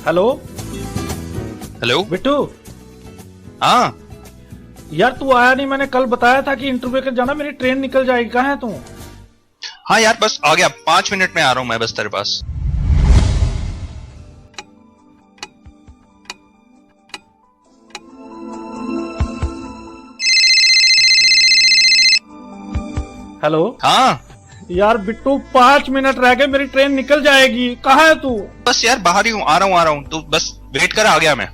Hello hello. Bittu. हाँ यार तू आया नहीं, मैंने कल बताया था कि इंटरव्यू के जाना, मेरी ट्रेन निकल जाएगी। कहाँ है तू? हाँ यार, बस आ गया, 5 मिनट में आ रहा हूँ मैं बस तेरे पास। हेलो। हाँ यार बिट्टू 5 मिनट रह गए, मेरी ट्रेन निकल जाएगी। कहाँ है तू? बस यार बाहर ही हूँ, आ रहा हूँ तू बस वेट कर, आ गया मैं।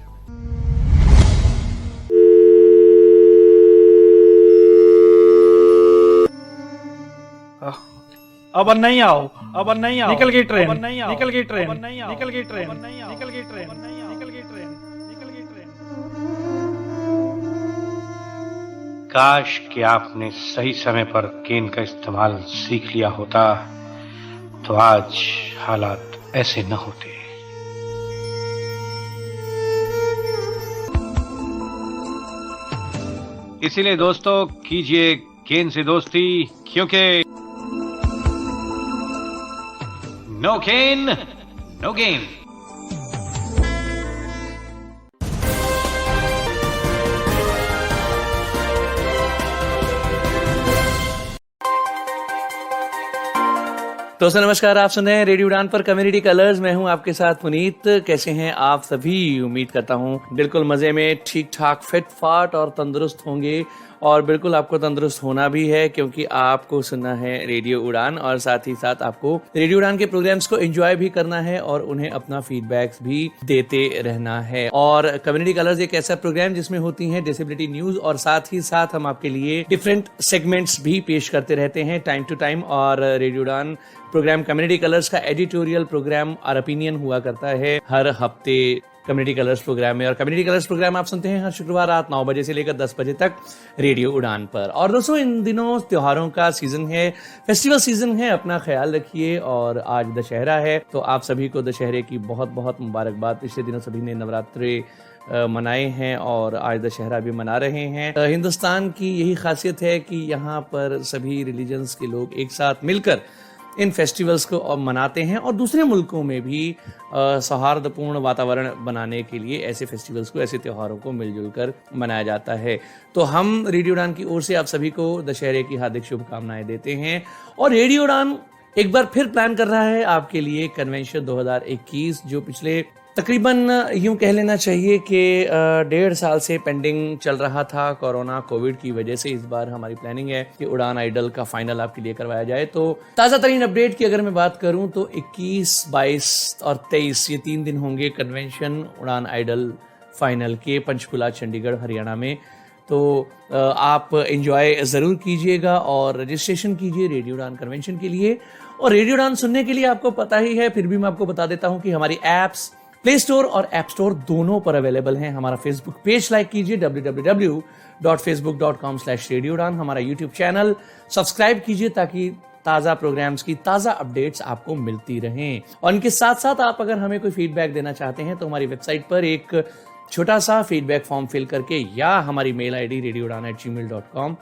अब नहीं आओ, अब नहीं आओ। निकल गई ट्रेन, निकल गई ट्रेन, निकल गई ट्रेन, निकल गई ट्रेन, निकल गई ट्रेन, निकल गई ट्रेन। काश कि आपने सही समय पर केन का इस्तेमाल सीख लिया होता तो आज हालात ऐसे न होते। इसीलिए दोस्तों कीजिए केन से दोस्ती, क्योंकि नो केन नो गेम। दोस्तों नमस्कार, आप सुन रहे हैं रेडियो उड़ान पर कम्युनिटी कलर्स। मैं हूं आपके साथ पुनीत। कैसे हैं आप सभी? उम्मीद करता हूं बिल्कुल मजे में, ठीक ठाक, फिट फाट और तंदुरुस्त होंगे। और बिल्कुल आपको तंदुरुस्त होना भी है, क्योंकि आपको सुनना है रेडियो उड़ान और साथ ही साथ आपको रेडियो उड़ान के प्रोग्राम्स को एंजॉय भी करना है और उन्हें अपना फीडबैक्स भी देते रहना है। और कम्युनिटी कलर्स एक ऐसा प्रोग्राम जिसमें होती है डिसेबिलिटी न्यूज और साथ ही साथ हम आपके लिए डिफरेंट सेगमेंट्स भी पेश करते रहते हैं टाइम टू टाइम। और रेडियो उड़ान प्रोग्राम कम्युनिटी कलर्स का एडिटोरियल प्रोग्राम और ओपिनियन हुआ करता है हर हफ्ते कम्युनिटी कलर्स प्रोग्राम में। और कम्युनिटी कलर्स प्रोग्राम आप सुनते हैं हर शुक्रवार रात 9 बजे से लेकर 10 बजे तक रेडियो उड़ान पर। और दोस्तों इन दिनों त्योहारों का सीजन है, फेस्टिवल सीजन है, अपना ख्याल रखिए। और आज दशहरा है, तो आप सभी को दशहरे की बहुत बहुत मुबारकबाद। पिछले दिनों सभी ने नवरात्रे मनाए हैं और आज दशहरा भी मना रहे हैं। हिंदुस्तान की यही खासियत है कि यहाँ पर सभी रिलीजन्स के लोग एक साथ मिलकर इन फेस्टिवल्स को मनाते हैं और दूसरे मुल्कों में भी सौहार्दपूर्ण वातावरण बनाने के लिए ऐसे फेस्टिवल्स को, ऐसे त्योहारों को मिलजुल कर मनाया जाता है। तो हम रेडियो उड़ान की ओर से आप सभी को दशहरे की हार्दिक शुभकामनाएं देते हैं। और रेडियो उड़ान एक बार फिर प्लान कर रहा है आपके लिए कन्वेंशन 2021, जो पिछले तकरीबन यूं कह लेना चाहिए कि 1.5 साल से पेंडिंग चल रहा था कोरोना कोविड की वजह से। इस बार हमारी प्लानिंग है कि उड़ान आइडल का फाइनल आपके लिए करवाया जाए। तो ताज़ा तरीन अपडेट की अगर मैं बात करूं तो 21, 22 और 23 ये 3 दिन होंगे कन्वेंशन उड़ान आइडल फाइनल के, पंचकुला चंडीगढ़ हरियाणा में। तो आप एंजॉय ज़रूर कीजिएगा और रजिस्ट्रेशन कीजिए रेडियो उड़ान कन्वेंशन के लिए। और रेडियो उड़ान सुनने के लिए आपको पता ही है, फिर भी मैं आपको बता देता हूँ कि हमारी एप्स प्ले स्टोर और ऐप स्टोर दोनों पर अवेलेबल हैं। हमारा फेसबुक पेज लाइक कीजिए www.facebook.com/रेडियो उड़ान। हमारा यूट्यूब चैनल सब्सक्राइब कीजिए ताकि ताज़ा प्रोग्राम्स की ताज़ा अपडेट्स आपको मिलती रहें। और इनके साथ साथ आप अगर हमें कोई फीडबैक देना चाहते हैं तो हमारी वेबसाइट पर एक छोटा सा फीडबैक फॉर्म फिल करके या हमारी मेल ID radioudan@gmail.com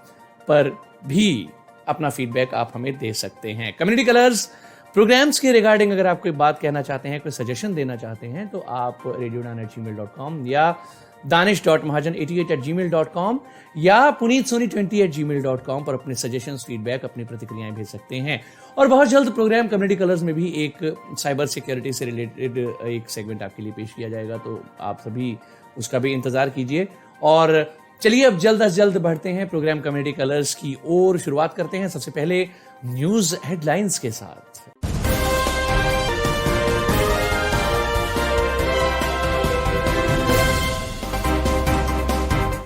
पर भी अपना फीडबैक आप हमें दे सकते हैं। कम्युनिटी कलर्स प्रोग्राम्स के रिगार्डिंग अगर आप कोई बात कहना चाहते हैं, कोई सजेशन देना चाहते हैं तो आप radioudan@gmail.com या danish.mahajan88@gmail.com या puneetsoni20@gmail.com पर अपने सजेशंस, फीडबैक, अपनी प्रतिक्रियाएं भेज सकते हैं। और बहुत जल्द प्रोग्राम कम्युनिटी कलर्स में भी एक साइबर सिक्योरिटी से रिलेटेड एक सेगमेंट आपके लिए पेश किया जाएगा, तो आप सभी उसका भी इंतजार कीजिए। और चलिए अब जल्द से जल्द बढ़ते हैं प्रोग्राम कम्युनिटी कलर्स की ओर। शुरुआत करते हैं सबसे पहले न्यूज हेडलाइंस के साथ।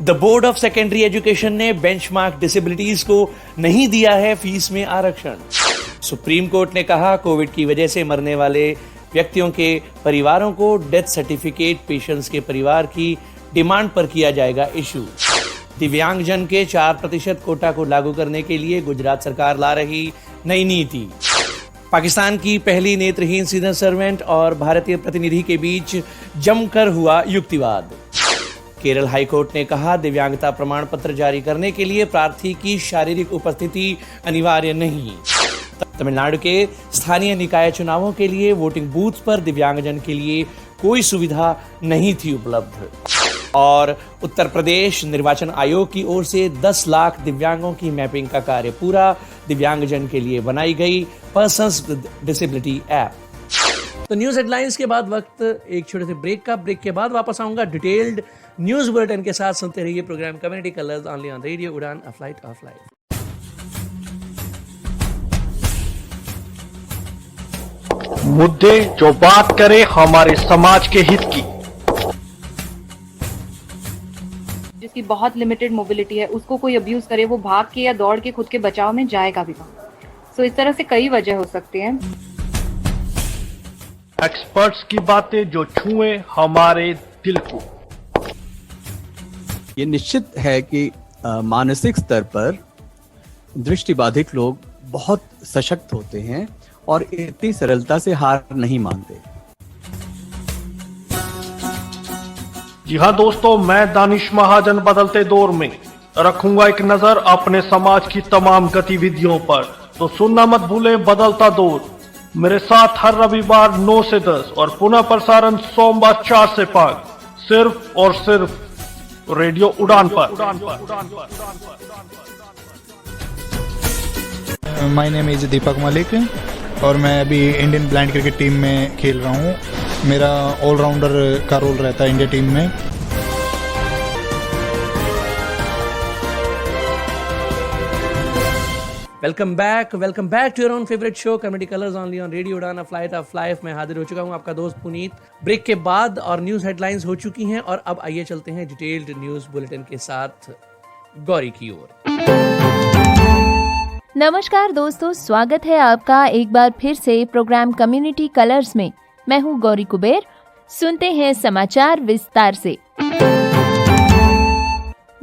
The board of secondary education ने बेंचमार्क डिसेबिलिटीज को नहीं दिया है फीस में आरक्षण। सुप्रीम कोर्ट ने कहा कोविड की वजह से मरने वाले व्यक्तियों के परिवारों को डेथ सर्टिफिकेट पेशेंट्स के परिवार की डिमांड पर किया जाएगा इशू। दिव्यांगजन के 4% कोटा को लागू करने के लिए गुजरात सरकार ला रही नई नीति। पाकिस्तान की पहली नेत्रहीन सिविल सर्वेंट और भारतीय प्रतिनिधि के बीच जमकर हुआ युक्तिवाद। केरल हाईकोर्ट ने कहा दिव्यांगता प्रमाण पत्र जारी करने के लिए प्रार्थी की शारीरिक उपस्थिति अनिवार्य नहीं। तमिलनाडु के स्थानीय निकाय चुनावों के लिए वोटिंग बूथ पर दिव्यांगजन के लिए कोई सुविधा नहीं थी उपलब्ध। और उत्तर प्रदेश निर्वाचन आयोग की ओर से 10 लाख दिव्यांगों की मैपिंग का कार्य पूरा। दिव्यांगजन के लिए बनाई गई पर्सन्स विद डिसेबिलिटी ऐप। तो न्यूज हेडलाइंस के बाद वक्त एक छोटे से ब्रेक का। ब्रेक के बाद वापस आऊंगा डिटेल्ड न्यूज बुलेटिन के साथ। सुनते रहिए programme community colours only on radio Udaan, a flight of life. मुद्दे जो बात करे हमारे समाज के हित की, जिसकी बहुत लिमिटेड मोबिलिटी है, उसको कोई अब्यूज करे, वो भाग के या दौड़ के खुद के बचाव में जाएगा भी कहाँ। सो इस तरह से कई वजह हो सकती हैं। एक्सपर्ट्स की बातें जो छुए हमारे दिल को। ये निश्चित है कि मानसिक स्तर पर दृष्टिबाधित लोग बहुत सशक्त होते हैं और इतनी सरलता से हार नहीं मानते। जी हाँ दोस्तों, मैं दानिश महाजन बदलते दौर में रखूंगा एक नजर अपने समाज की तमाम गतिविधियों पर। तो सुनना मत भूले बदलता दौर, मेरे साथ हर रविवार 9 से 10 और पुनः प्रसारण सोमवार 4 से 5, सिर्फ और सिर्फ रेडियो उड़ान पर। माय नेम इज दीपक मलिक और मैं अभी इंडियन ब्लाइंड क्रिकेट टीम में खेल रहा हूँ। मेरा ऑलराउंडर का रोल रहता है इंडिया टीम में। Welcome back to your own favourite show comedy colours only on radio Udaan, a flight of life. मैं हाजिर हो चुका हूं आपका दोस्त पुनीत। ब्रेक के बाद और न्यूज हेडलाइंस हो चुकी हैं और अब आइए चलते हैं डिटेल्ड न्यूज बुलेटिन के साथ गौरी की ओर। नमस्कार दोस्तों, स्वागत है आपका एक बार फिर से प्रोग्राम कम्युनिटी कलर्स में। मैं हूं गौरी कुबेर। सुनते हैं समाचार विस्तार से।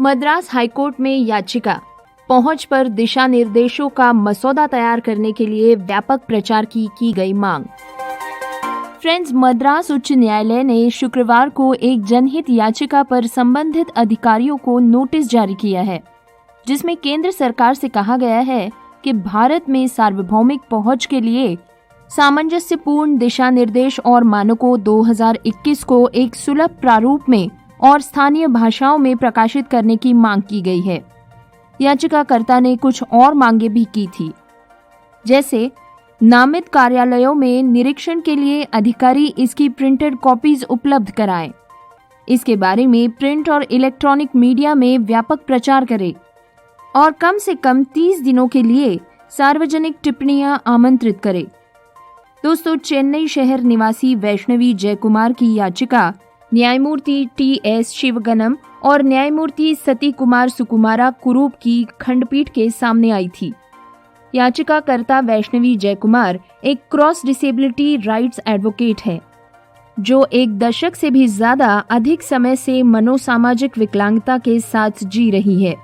मद्रास हाईकोर्ट में याचिका पहुंच पर दिशा निर्देशों का मसौदा तैयार करने के लिए व्यापक प्रचार की गई मांग। फ्रेंड्स, मद्रास उच्च न्यायालय ने शुक्रवार को एक जनहित याचिका पर संबंधित अधिकारियों को नोटिस जारी किया है, जिसमें केंद्र सरकार से कहा गया है कि भारत में सार्वभौमिक पहुंच के लिए सामंजस्यपूर्ण दिशा निर्देश और मानकों 2021 को एक सुलभ प्रारूप में और स्थानीय भाषाओं में प्रकाशित करने की मांग की गई है। याचिकाकर्ता ने कुछ और मांगे भी की थी, जैसे नामित कार्यालयों में निरीक्षण के लिए अधिकारी इसकी प्रिंटेड कॉपीज उपलब्ध कराएं, इसके बारे में प्रिंट और इलेक्ट्रॉनिक मीडिया में व्यापक प्रचार करें और कम से कम 30 दिनों के लिए सार्वजनिक टिप्पणियां आमंत्रित करें। दोस्तों, चेन्नई शहर निवासी वैष्णवी जयकुमार की याचिका न्यायमूर्ति टी.एस. शिवगनम और न्यायमूर्ति सती कुमार सुकुमारा कुरूप की खंडपीठ के सामने आई थी। याचिकाकर्ता वैष्णवी जयकुमार एक क्रॉस डिसेबिलिटी राइट्स एडवोकेट है, जो एक दशक से भी ज्यादा अधिक समय से मनोसामाजिक विकलांगता के साथ जी रही है।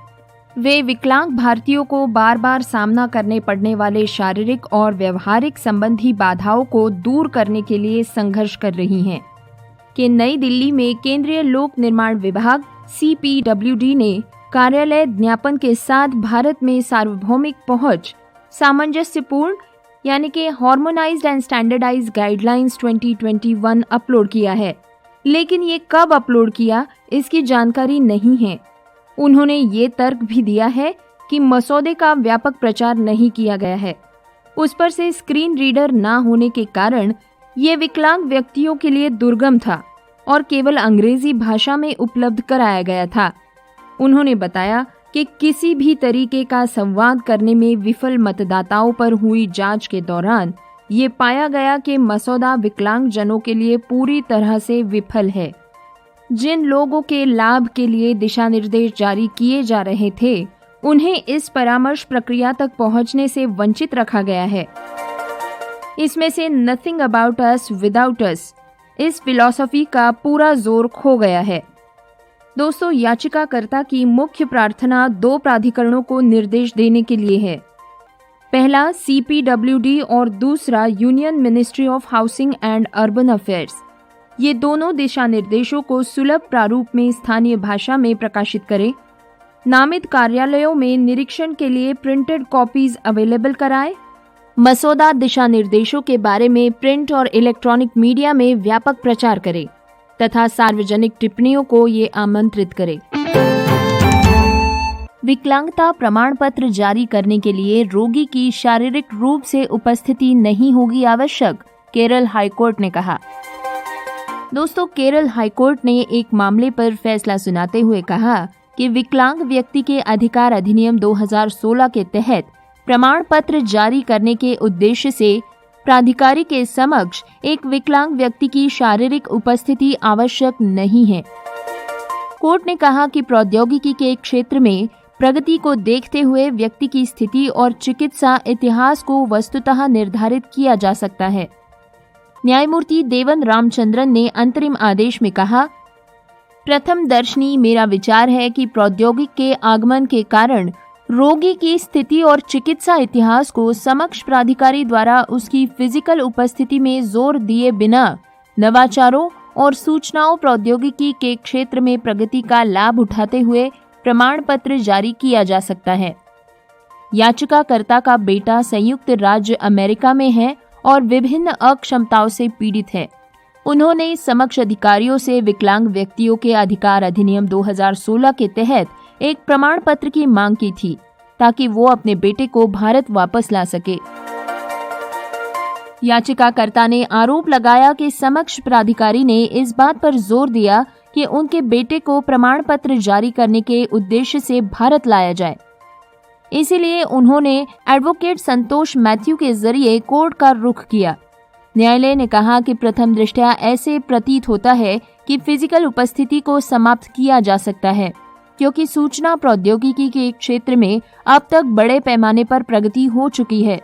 वे विकलांग भारतीयों को बार बार सामना करने पड़ने वाले शारीरिक और व्यवहारिक संबंधी बाधाओं को दूर करने के लिए संघर्ष कर रही हैं। कि नई दिल्ली में केंद्रीय लोक निर्माण विभाग CPWD ने कार्यालय ज्ञापन के साथ भारत में सार्वभौमिक पहुंच सामंजस्यपूर्ण यानी कि harmonised and standardised guidelines 2021 upload किया है, लेकिन ये कब अपलोड किया इसकी जानकारी नहीं है। उन्होंने ये तर्क भी दिया है कि मसौदे का व्यापक प्रचार नहीं किया गया है, उस पर से स्क्रीन रीडर ना होने के कारण ये विकलांग व्यक्तियों के लिए दुर्गम था और केवल अंग्रेजी भाषा में उपलब्ध कराया गया था। उन्होंने बताया कि किसी भी तरीके का संवाद करने में विफल मतदाताओं पर हुई जांच के दौरान ये पाया गया कि मसौदा विकलांग जनों के लिए पूरी तरह से विफल है। जिन लोगों के लाभ के लिए दिशा निर्देश जारी किए जा रहे थे, उन्हें इस परामर्श प्रक्रिया तक पहुंचने से वंचित रखा गया है। इसमें से नथिंग अबाउट अस विदाउट अस इस फिलॉसफी का पूरा जोर खो गया है। दोस्तों, याचिकाकर्ता की मुख्य प्रार्थना 2 प्राधिकरणों को निर्देश देने के लिए है। पहला CPWD और दूसरा union ministry of housing and urban affairs. ये दोनों दिशा निर्देशों को सुलभ प्रारूप में स्थानीय भाषा में प्रकाशित करें, नामित कार्यालयों में निरीक्षण के लिए प्रिंटेड कॉपीज अवेलेबल कराएं मसौदा दिशा निर्देशों के बारे में प्रिंट और इलेक्ट्रॉनिक मीडिया में व्यापक प्रचार करे तथा सार्वजनिक टिप्पणियों को ये आमंत्रित करे। विकलांगता प्रमाण पत्र जारी करने के लिए रोगी की शारीरिक रूप से उपस्थिति नहीं होगी आवश्यक, केरल हाईकोर्ट ने कहा। दोस्तों, केरल हाईकोर्ट ने एक मामले पर फैसला सुनाते हुए कहा कि विकलांग व्यक्ति के अधिकार अधिनियम 2016 के तहत प्रमाण पत्र जारी करने के उद्देश्य से प्राधिकारी के समक्ष एक विकलांग व्यक्ति की शारीरिक उपस्थिति आवश्यक नहीं है। कोर्ट ने कहा कि प्रौद्योगिकी के क्षेत्र में प्रगति को देखते हुए व्यक्ति की स्थिति और चिकित्सा इतिहास को वस्तुतः निर्धारित किया जा सकता है। न्यायमूर्ति देवन रामचंद्रन ने अंतरिम आदेश में कहा, प्रथम दर्शनी मेरा विचार है कि प्रौद्योगिकी के आगमन के कारण रोगी की स्थिति और चिकित्सा इतिहास को समक्ष प्राधिकारी द्वारा उसकी फिजिकल उपस्थिति में जोर दिए बिना नवाचारों और सूचनाओं प्रौद्योगिकी के क्षेत्र में प्रगति का लाभ उठाते हुए प्रमाण पत्र जारी किया जा सकता है। याचिकाकर्ता का बेटा संयुक्त राज्य अमेरिका में है और विभिन्न अक्षमताओं से पीड़ित है। उन्होंने समक्ष अधिकारियों से विकलांग व्यक्तियों के अधिकार अधिनियम 2016 के तहत एक प्रमाण पत्र की मांग की थी ताकि वो अपने बेटे को भारत वापस ला सके। याचिकाकर्ता ने आरोप लगाया कि समक्ष प्राधिकारी ने इस बात पर जोर दिया कि उनके बेटे को प्रमाण पत्र जारी करने के उद्देश्य से भारत लाया जाए। इसीलिए उन्होंने एडवोकेट संतोष मैथ्यू के जरिए कोर्ट का रुख किया। न्यायालय ने कहा कि प्रथम दृष्टया ऐसे प्रतीत होता है कि फिजिकल उपस्थिति को समाप्त किया जा सकता है, क्योंकि सूचना प्रौद्योगिकी के क्षेत्र में अब तक बड़े पैमाने पर प्रगति हो चुकी है।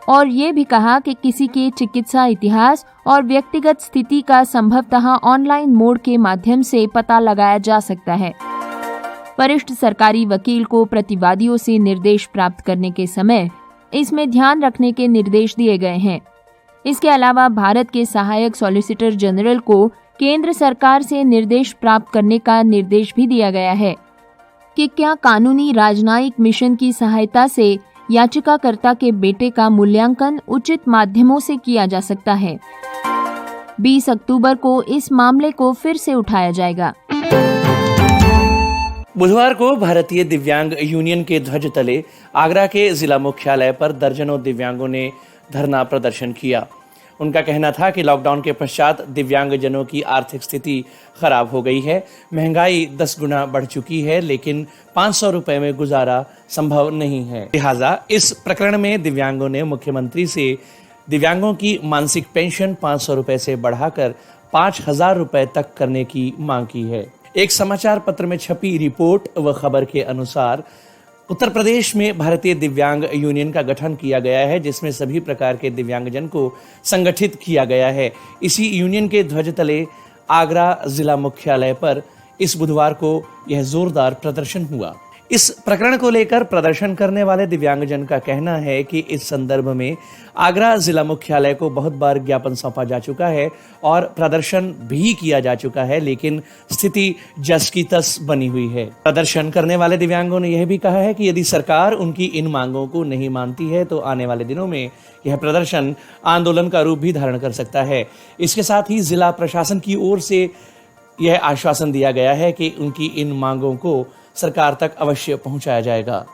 और ये भी कहा कि किसी के चिकित्सा इतिहास और व्यक्तिगत स्थिति का संभवतः ऑनलाइन मोड के माध्यम से पता लगाया जा सकता है। वरिष्ठ सरकारी वकील को प्रतिवादियों से निर्देश प्राप्त करने के समय इसमें ध्यान रखने के निर्देश दिए गए हैं। इसके अलावा भारत के सहायक सॉलिसिटर जनरल को केंद्र सरकार से निर्देश प्राप्त करने का निर्देश भी दिया गया है कि क्या कानूनी राजनयिक मिशन की सहायता से याचिकाकर्ता के बेटे का मूल्यांकन उचित माध्यमों से किया जा सकता है। 20 अक्टूबर को इस मामले को फिर से उठाया जाएगा। बुधवार को भारतीय दिव्यांग यूनियन के ध्वज तले आगरा के जिला मुख्यालय पर दर्जनों दिव्यांगों ने धरना प्रदर्शन किया। उनका कहना था कि लॉकडाउन के पश्चात दिव्यांगजनों की आर्थिक स्थिति खराब हो गई है, महंगाई 10 गुना बढ़ चुकी है, लेकिन 500 रुपए में गुजारा संभव नहीं है। लिहाजा इस प्रकरण में दिव्यांगों ने मुख्यमंत्री से दिव्यांगों की मानसिक पेंशन 500 रुपए से बढ़ाकर 5000 रुपए तक करने की मांग की है। एक समाचार पत्र में छपी रिपोर्ट व खबर के अनुसार उत्तर प्रदेश में भारतीय दिव्यांग यूनियन का गठन किया गया है, जिसमें सभी प्रकार के दिव्यांगजन को संगठित किया गया है। इसी यूनियन के ध्वज तले आगरा जिला मुख्यालय पर इस बुधवार को यह जोरदार प्रदर्शन हुआ। इस प्रकरण को लेकर प्रदर्शन करने वाले दिव्यांगजन का कहना है कि इस संदर्भ में आगरा जिला मुख्यालय को बहुत बार ज्ञापन सौंपा जा चुका है और प्रदर्शन भी किया जा चुका है, लेकिन स्थिति जस की तस बनी हुई है। प्रदर्शन करने वाले दिव्यांगों ने यह भी कहा है कि यदि सरकार उनकी इन मांगों को नहीं मानती है तो आने वाले दिनों में यह प्रदर्शन आंदोलन का रूप भी धारण कर सकता है। इसके साथ ही जिला प्रशासन की ओर से यह आश्वासन दिया गया है कि उनकी इन मांगों को सरकार तक अवश्य पहुंचाया जाएगा।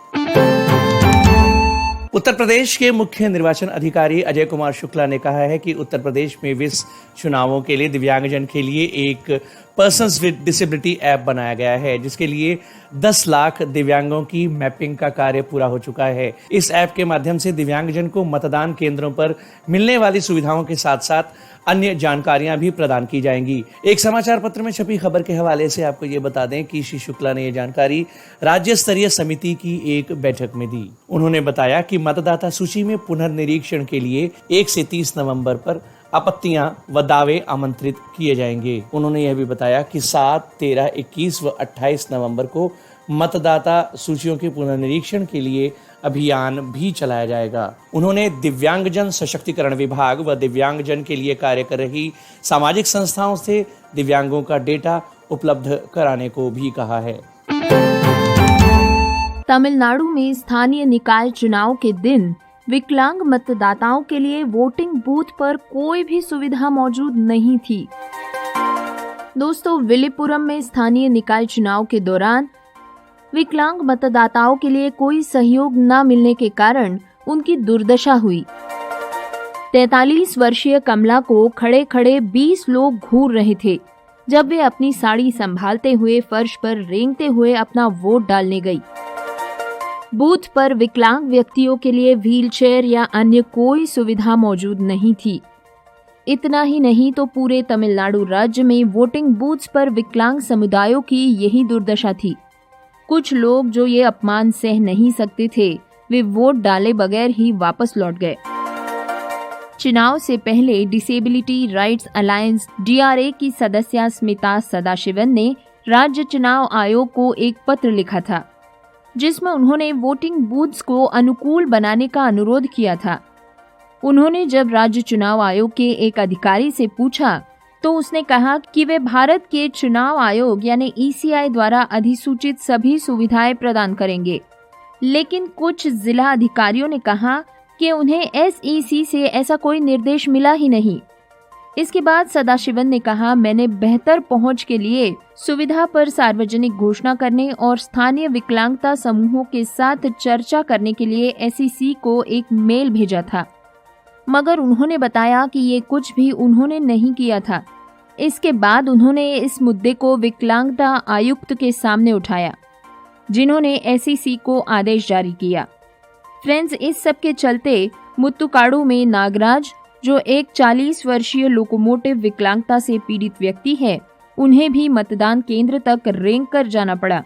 उत्तर प्रदेश के मुख्य निर्वाचन अधिकारी अजय कुमार शुक्ला ने कहा है कि उत्तर प्रदेश में विस चुनावों के लिए दिव्यांगजन के लिए एक पर्सन्स विद डिसेबिलिटी ऐप बनाया गया है, जिसके लिए 10 लाख दिव्यांगों की मैपिंग का कार्य पूरा हो चुका है। इस ऐप के माध्यम से दिव्यांगजन को मतदान केंद्रों पर मिलने वाली सुविधाओं के साथ साथ अन्य जानकारियां भी प्रदान की जाएंगी। एक समाचार पत्र में छपी खबर के हवाले से आपको ये बता दें कि श्री शुक्ला ने ये जानकारी राज्य स्तरीय समिति की एक बैठक में दी। उन्होंने बताया कि मतदाता सूची में पुनर्निरीक्षण के लिए 1 से 30 नवंबर पर आपत्तियां व दावे आमंत्रित किए जाएंगे। उन्होंने यह भी बताया कि 7, 13, 21 व 28 नवंबर को मतदाता सूचियों के पुनर्निरीक्षण के लिए अभियान भी चलाया जाएगा। उन्होंने दिव्यांगजन सशक्तिकरण विभाग व दिव्यांगजन के लिए कार्य कर रही सामाजिक संस्थाओं से दिव्यांगों का डेटा उपलब्ध कराने को भी कहा है। तमिलनाडु में स्थानीय निकाय चुनाव के दिन विकलांग मतदाताओं के लिए वोटिंग बूथ पर कोई भी सुविधा मौजूद नहीं थी। दोस्तों, विल्लुपुरम में स्थानीय निकाय चुनाव के दौरान विकलांग मतदाताओं के लिए कोई सहयोग न मिलने के कारण उनकी दुर्दशा हुई। 43 वर्षीय कमला को खड़े खड़े 20 लोग घूर रहे थे जब वे अपनी साड़ी संभालते हुए फर्श पर रेंगते हुए अपना वोट डालने गई। बूथ पर विकलांग व्यक्तियों के लिए व्हीलचेयर या अन्य कोई सुविधा मौजूद नहीं थी। इतना ही नहीं तो पूरे तमिलनाडु राज्य में वोटिंग बूथ्स पर विकलांग समुदायों की यही दुर्दशा थी। कुछ लोग जो ये अपमान सह नहीं सकते थे, वे वोट डाले बगैर ही वापस लौट गए। चुनाव से पहले डिसेबिलिटी राइट्स अलायंस DRA की सदस्य स्मिता सदाशिवन ने राज्य चुनाव आयोग को एक पत्र लिखा था, जिसमें उन्होंने वोटिंग बूथ्स को अनुकूल बनाने का अनुरोध किया था। उन्होंने जब राज्य चुनाव आयोग के एक अधिकारी से पूछा तो उसने कहा कि वे भारत के चुनाव आयोग यानी ECI द्वारा अधिसूचित सभी सुविधाएं प्रदान करेंगे, लेकिन कुछ जिला अधिकारियों ने कहा कि उन्हें SEC से ऐसा कोई निर्देश मिला ही नहीं। इसके बाद सदाशिवन ने कहा, मैंने बेहतर पहुंच के लिए सुविधा पर सार्वजनिक घोषणा करने और स्थानीय विकलांगता समूहों के साथ चर्चा करने के लिए SEC को एक मेल भेजा था, मगर उन्होंने बताया कि ये कुछ भी उन्होंने नहीं किया था। इसके बाद उन्होंने इस मुद्दे को विकलांगता आयुक्त के सामने उठाया, जिन्होंने SEC को आदेश जारी किया। फ्रेंड्स, इस सब के चलते मुत्तुकाडु में नागराज, जो एक 40 वर्षीय लोकोमोटिव विकलांगता से पीड़ित व्यक्ति है, उन्हें भी मतदान केंद्र तक रेंग कर जाना पड़ा।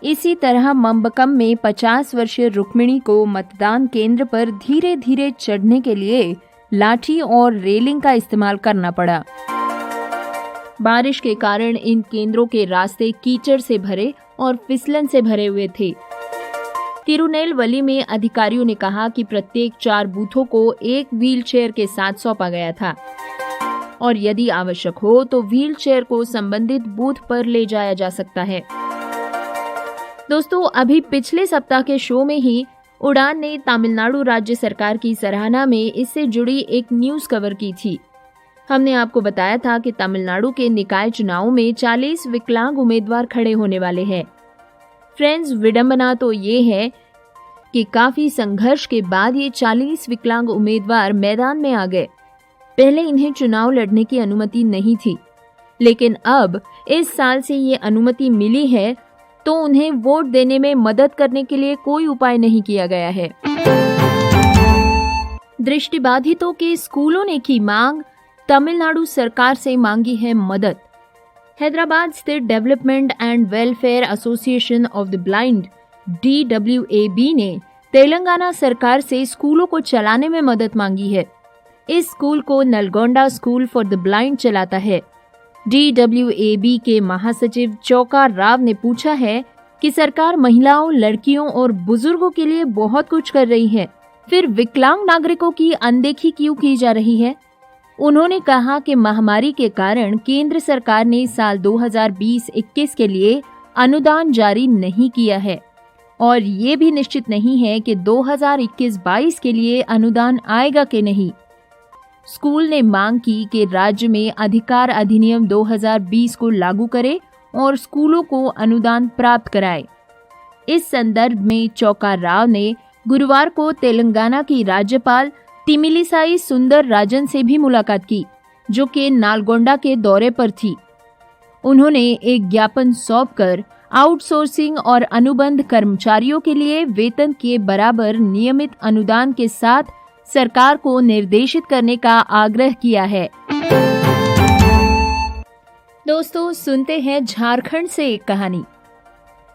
इसी तरह मम्बकम में 50 वर्षीय रुक्मिणी को मतदान केंद्र पर धीरे धीरे चढ़ने के लिए लाठी और रेलिंग का इस्तेमाल करना पड़ा। बारिश के कारण इन केंद्रों के रास्ते कीचड़ से भरे और फिसलन से भरे हुए थे। तिरुनेलवेली में अधिकारियों ने कहा कि प्रत्येक 4 बूथों को एक व्हीलचेयर के साथ सौंपा गया था और यदि आवश्यक हो तो व्हीलचेयर को संबंधित बूथ पर ले जाया जा सकता है। दोस्तों, अभी पिछले सप्ताह के शो में ही उड़ान ने तमिलनाडु राज्य सरकार की सराहना में इससे जुड़ी एक न्यूज कवर की थी। हमने आपको बताया था कि तमिलनाडु के निकाय चुनावों में 40 विकलांग उम्मीदवार खड़े होने वाले हैं। फ्रेंड्स, विडंबना तो ये है कि काफी संघर्ष के बाद ये 40 विकलांग उम्मीदवार मैदान में आ गए। पहले इन्हें चुनाव लड़ने की अनुमति नहीं थी, लेकिन अब इस साल से ये अनुमति मिली है, तो उन्हें वोट देने में मदद करने के लिए कोई उपाय नहीं किया गया है। दृष्टिबाधितों के स्कूलों ने की मांग, तमिलनाडु सरकार से मांगी है मदद। हैदराबाद स्थित development and welfare association of the blind DWAB ने तेलंगाना सरकार से स्कूलों को चलाने में मदद मांगी है। इस स्कूल को Nalgonda school for the blind चलाता है। DWAB के महासचिव चौका राव ने पूछा है कि सरकार महिलाओं, लड़कियों और बुजुर्गों के लिए बहुत कुछ कर रही है, फिर विकलांग नागरिकों की अनदेखी क्यों की जा रही है। उन्होंने कहा कि महामारी के कारण केंद्र सरकार ने साल 2020-21 के लिए अनुदान जारी नहीं किया है और ये भी निश्चित नहीं है कि 2021-22 के लिए अनुदान आएगा कि नहीं। स्कूल ने मांग की कि राज्य में अधिकार अधिनियम 2020 को लागू करे और स्कूलों को अनुदान प्राप्त कराए। इस संदर्भ में चौका राव ने गुरुवार को तेलंगाना की राज्यपाल तिमिलिसाई सुंदर राजन से भी मुलाकात की, जो कि नालगोंडा के दौरे पर थी। उन्होंने एक ज्ञापन सौंपकर आउटसोर्सिंग और अनुबंध कर्मचारियों के लिए वेतन के बराबर नियमित अनुदान के साथ सरकार को निर्देशित करने का आग्रह किया है। दोस्तों, सुनते हैं झारखंड से एक कहानी।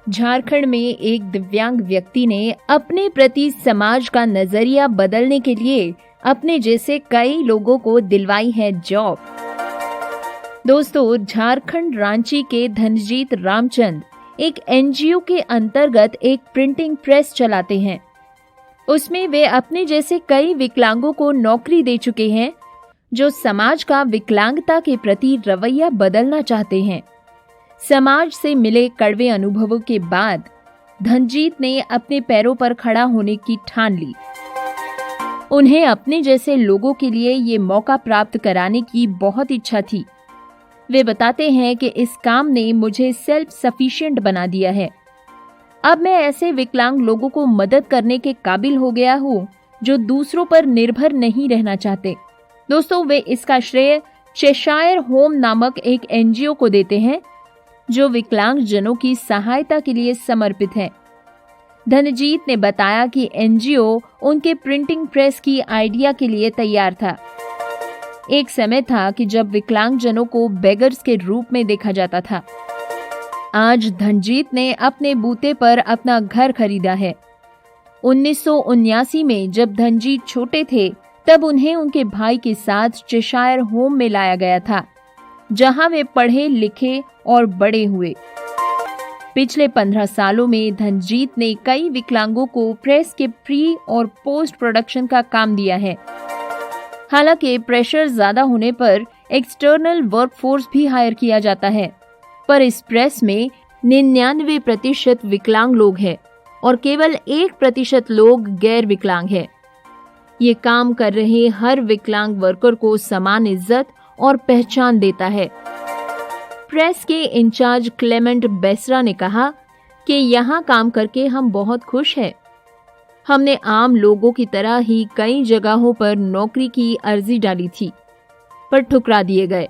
झारखंड में एक दिव्यांग व्यक्ति ने अपने प्रति समाज का नजरिया बदलने के लिए अपने जैसे कई लोगों को दिलवाई है जॉब। दोस्तों, झारखंड रांची के धनजीत रामचंद एक NGO के अंतर्गत एक प्रिंटिंग प्रेस चलाते हैं। उसमें वे अपने जैसे कई विकलांगों को नौकरी दे चुके हैं जो समाज का विकलांगता के प्रति रवैया बदलना चाहते हैं। समाज से मिले कड़वे अनुभवों के बाद धनजीत ने अपने पैरों पर खड़ा होने की ठान ली। उन्हें अपने जैसे लोगों के लिए ये मौका प्राप्त कराने की बहुत इच्छा थी। वे बताते हैं कि इस काम ने मुझे सेल्फ सफिशिएंट बना दिया है। अब मैं ऐसे विकलांग लोगों को मदद करने के काबिल हो गया हूँ जो दूसरों पर निर्भर नहीं रहना चाहते। दोस्तों, वे इसका श्रेय चेशायर होम नामक एक एनजीओ को देते हैं जो विकलांग जनों की सहायता के लिए समर्पित है। धनजीत ने बताया कि एनजीओ उनके प्रिंटिंग प्रेस की आइडिया के लिए तैयार था। एक समय था कि जब विकलांग जनों को बेगर्स के रूप में देखा जाता था। आज धनजीत ने अपने बूते पर अपना घर खरीदा है। 1979 में जब धनजीत छोटे थे तब उन्हें उनके भाई के साथ चेशायर होम में लाया गया था, जहां वे पढ़े लिखे और बड़े हुए। पिछले 15 सालों में धनजीत ने कई विकलांगों को प्रेस के प्री और पोस्ट प्रोडक्शन का काम दिया है। हालांकि प्रेशर ज्यादा होने पर एक्सटर्नल वर्कफोर्स भी हायर किया जाता है, पर इस प्रेस में 99% विकलांग लोग हैं और केवल 1% लोग गैर विकलांग हैं। ये काम कर रहे हर विकलांग वर्कर को समान इज्जत और पहचान देता है। प्रेस के इंचार्ज क्लेमेंट बेसरा ने कहा कि यहाँ काम करके हम बहुत खुश हैं। हमने आम लोगों की तरह ही कई जगहों पर नौकरी की अर्जी डाली थी, पर ठुकरा दिए गए।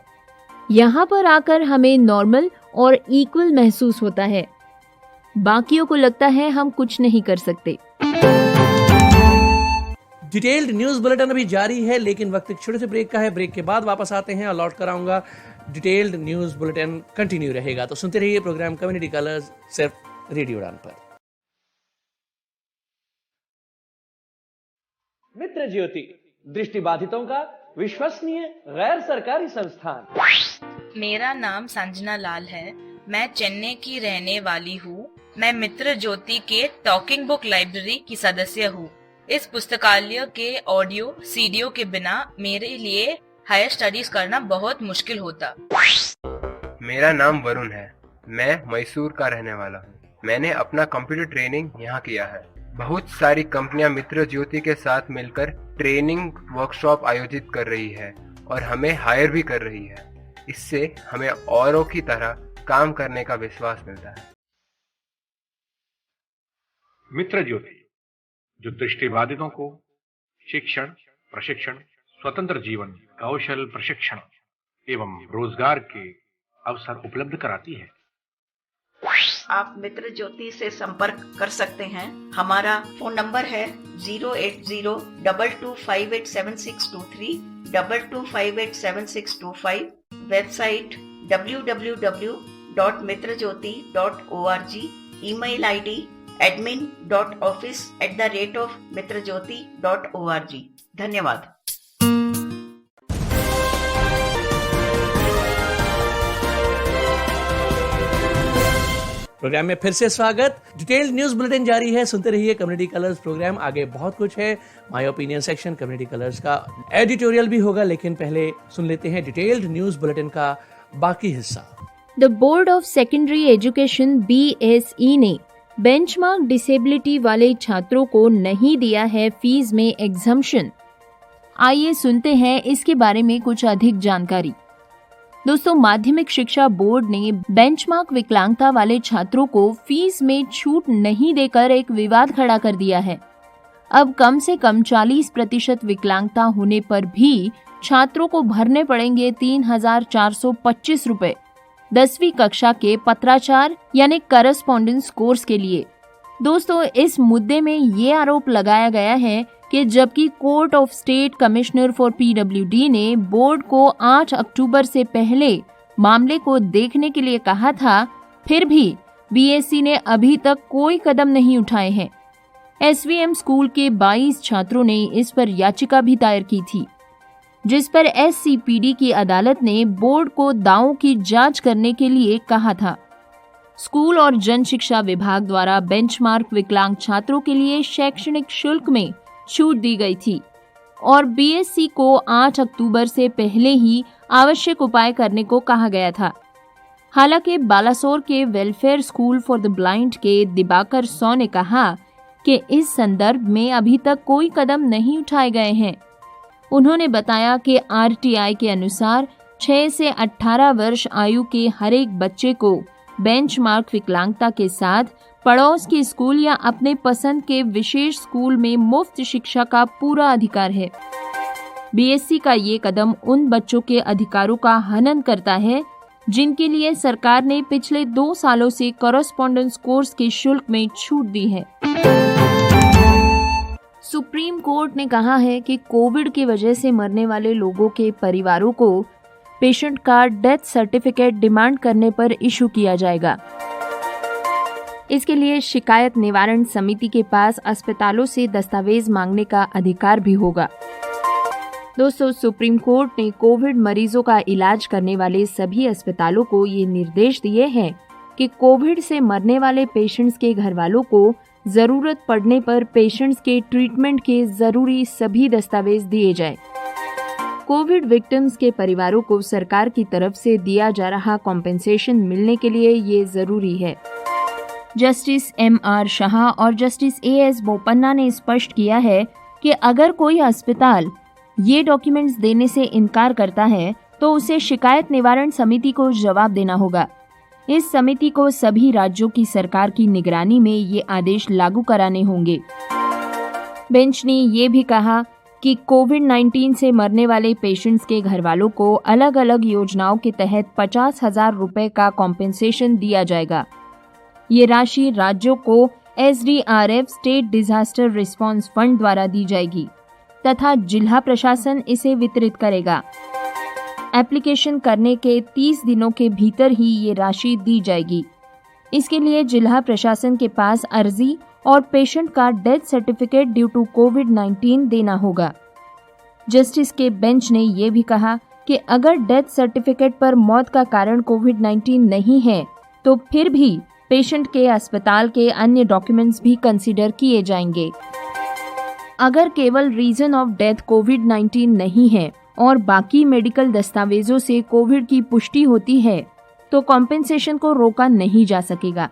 यहाँ पर आकर हमें नॉर्मल और इक्वल महसूस होता है। बाकियों को लगता है हम कुछ नहीं कर सकते। डिटेल्ड न्यूज बुलेटिन अभी जारी है, लेकिन वक्त एक छोटे से ब्रेक का है। ब्रेक के बाद वापस आते हैं और लौट कर आऊंगा। डिटेल्ड न्यूज बुलेटिन कंटिन्यू रहेगा, तो सुनते रहिए प्रोग्राम कम्युनिटी कलर्स, सिर्फ रेडियो उड़ान पर। मित्र ज्योति, दृष्टिबाधितों का विश्वसनीय गैर सरकारी संस्थान। मेरा नाम संजना लाल है। मैं चेन्नई की रहने वाली हूँ। मैं मित्र ज्योति के टॉकिंग बुक लाइब्रेरी की सदस्य हूँ। इस पुस्तकालय के ऑडियो सीडीओ के बिना मेरे लिए हायर स्टडीज करना बहुत मुश्किल होता। मेरा नाम वरुण है। मैं मैसूर का रहने वाला हूँ। मैंने अपना कंप्यूटर ट्रेनिंग यहाँ किया है। बहुत सारी कंपनियां मित्र ज्योति के साथ मिलकर ट्रेनिंग वर्कशॉप आयोजित कर रही है और हमें हायर भी कर रही है। इससे हमें औरों की तरह काम करने का विश्वास मिलता है। मित्र ज्योति जो दृष्टिबाधितों को शिक्षण, प्रशिक्षण, स्वतंत्र जीवन, कौशल प्रशिक्षण एवं रोजगार के अवसर उपलब्ध कराती है। आप मित्र ज्योति से संपर्क कर सकते हैं। हमारा फोन नंबर है 08022587623 22587625। Website www.mitrajyoti.org। Email ID admin.office@mitrajyoti.org। धन्यवाद। प्रोग्राम में फिर से स्वागत। डिटेल्ड न्यूज बुलेटिन जारी है, सुनते रहिए कम्युनिटी कलर्स प्रोग्राम। आगे बहुत कुछ है। My opinion section, community colours का एडिटोरियल भी होगा, लेकिन पहले सुन लेते हैं डिटेल्ड न्यूज बुलेटिन का बाकी हिस्सा। The board of secondary education BSE ने बेंचमार्क डिसेबिलिटी वाले छात्रों को नहीं दिया है फीस में एग्जम्पशन। आइए सुनते हैं इसके बारे में कुछ अधिक जानकारी। दोस्तों, माध्यमिक शिक्षा बोर्ड ने बेंचमार्क विकलांगता वाले छात्रों को फीस में छूट नहीं देकर एक विवाद खड़ा कर दिया है। अब कम से कम 40% विकलांगता होने पर भी छात्रों को भरने पड़ेंगे 3,425 रुपए 10वीं कक्षा के पत्राचार यानी करस्पॉन्डेंस कोर्स के लिए। दोस्तों, इस मुद्दे में ये आरोप लगाया गया है कि जबकि court of state commissioner for PWD ने बोर्ड को 8 अक्टूबर से पहले मामले को देखने के लिए कहा था, फिर भी BSE ने अभी तक कोई कदम नहीं उठाए हैं। SVM स्कूल के 22 छात्रों ने इस पर याचिका भी दायर की थी, जिस पर SCPD की अदालत ने बोर्ड को दावों की जांच करने के लिए कहा था। स्कूल और जन शिक्षा विभाग द्वारा बेंचमार्क विकलांग छात्रों के लिए शैक्षणिक शुल्क में छूट दी गई थी और BSE को 8 अक्टूबर से पहले ही आवश्यक उपाय करने को कहा गया था। हालांकि बालासोर के welfare school for the blind के दिबाकर सौ ने कहा कि इस संदर्भ में अभी तक कोई कदम नहीं उठाए गए हैं। उन्होंने बताया कि आरटीआई के अनुसार 6 से 18 वर्ष आयु के हर एक बच्चे को बेंचमार्क विकलांगता के साथ पड़ोस के स्कूल या अपने पसंद के विशेष स्कूल में मुफ्त शिक्षा का पूरा अधिकार है। बीएससी का ये कदम उन बच्चों के अधिकारों का हनन करता है जिनके लिए सरकार ने पिछले 2 सालों से कॉरेस्पॉन्डेंस कोर्स के शुल्क में छूट दी है। सुप्रीम कोर्ट ने कहा है कि कोविड की वजह से मरने वाले लोगों के परिवारों को पेशेंट का डेथ सर्टिफिकेट डिमांड करने पर इशू किया जाएगा। इसके लिए शिकायत निवारण समिति के पास अस्पतालों से दस्तावेज मांगने का अधिकार भी होगा। दोस्तों, सुप्रीम कोर्ट ने कोविड मरीजों का इलाज करने वाले सभी अस्पतालों को ये निर्देश दिए हैं कि कोविड से मरने वाले पेशेंट्स के घरवालों को जरूरत पड़ने पर पेशेंट्स के ट्रीटमेंट के जरूरी सभी दस्तावेज दिए जाएं। कोविड विक्टिम्स के परिवारों को सरकार की तरफ से दिया जा रहा कॉम्पेंसेशन मिलने के लिए ये जरूरी है। Justice MR. शाह और जस्टिस ए.एस. बोपन्ना ने स्पष्ट किया है कि अगर कोई अस्पताल ये डॉक्यूमेंट्स देने से इनकार करता है तो उसे शिकायत निवारण समिति को जवाब देना होगा। इस समिति को सभी राज्यों की सरकार की निगरानी में ये आदेश लागू कराने होंगे। बेंच ने ये भी कहा कि कोविड-19 से मरने वाले पेशेंट्स के घरवालों को अलग अलग योजनाओं के तहत 50,000 रुपए का कॉम्पेंसेशन दिया जाएगा। ये राशि राज्यों को SDRF state disaster response fund द्वारा दी जाएगी तथा जिला प्रशासन इसे वितरित करेगा। एप्लीकेशन करने के 30 दिनों के भीतर ही ये राशि दी जाएगी। इसके लिए जिला प्रशासन के पास अर्जी और पेशेंट का डेथ सर्टिफिकेट ड्यू टू कोविड-19 देना होगा। जस्टिस के बेंच ने ये भी कहा कि अगर डेथ सर्टिफिकेट पर मौत का कारण कोविड-19 नहीं है तो फिर भी पेशेंट के अस्पताल के अन्य डॉक्यूमेंट्स भी कंसीडर किए जाएंगे। अगर केवल रीजन ऑफ डेथ कोविड-19 नहीं है और बाकी मेडिकल दस्तावेजों से कोविड की पुष्टि होती है तो कॉम्पेंसेशन को रोका नहीं जा सकेगा।